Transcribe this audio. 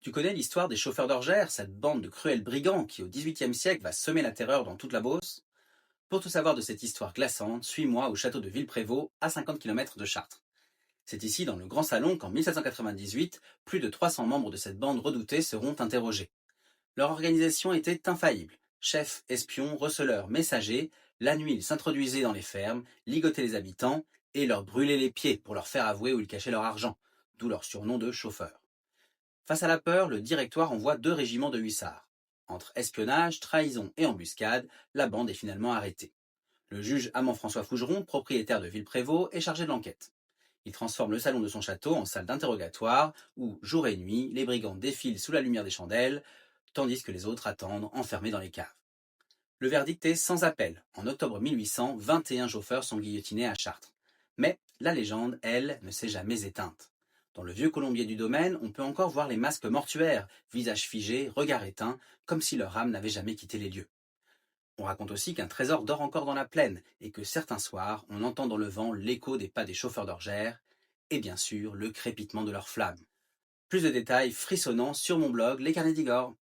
Tu connais l'histoire des chauffeurs d'orgères, cette bande de cruels brigands qui au XVIIIe siècle va semer la terreur dans toute la Beauce? Pour tout savoir de cette histoire glaçante, suis-moi au château de Villeprévôt, à 50 km de Chartres. C'est ici, dans le Grand Salon, qu'en 1798, plus de 300 membres de cette bande redoutée seront interrogés. Leur organisation était infaillible. Chefs, espions, receleurs, messagers, la nuit ils s'introduisaient dans les fermes, ligotaient les habitants et leur brûlaient les pieds pour leur faire avouer où ils cachaient leur argent, d'où leur surnom de chauffeurs. Face à la peur, le Directoire envoie 2 régiments de hussards. Entre espionnage, trahison et embuscade, la bande est finalement arrêtée. Le juge Amand-François Fougeron, propriétaire de Villeprévôt, est chargé de l'enquête. Il transforme le salon de son château en salle d'interrogatoire où, jour et nuit, les brigands défilent sous la lumière des chandelles, tandis que les autres attendent enfermés dans les caves. Le verdict est sans appel. En octobre 1800, 21 chauffeurs sont guillotinés à Chartres. Mais la légende, elle, ne s'est jamais éteinte. Dans le vieux colombier du domaine, on peut encore voir les masques mortuaires, visages figés, regards éteints, comme si leur âme n'avait jamais quitté les lieux. On raconte aussi qu'un trésor dort encore dans la plaine et que certains soirs, on entend dans le vent l'écho des pas des chauffeurs d'orgères et bien sûr le crépitement de leurs flammes. Plus de détails frissonnants sur mon blog Les Carnets d'Igor.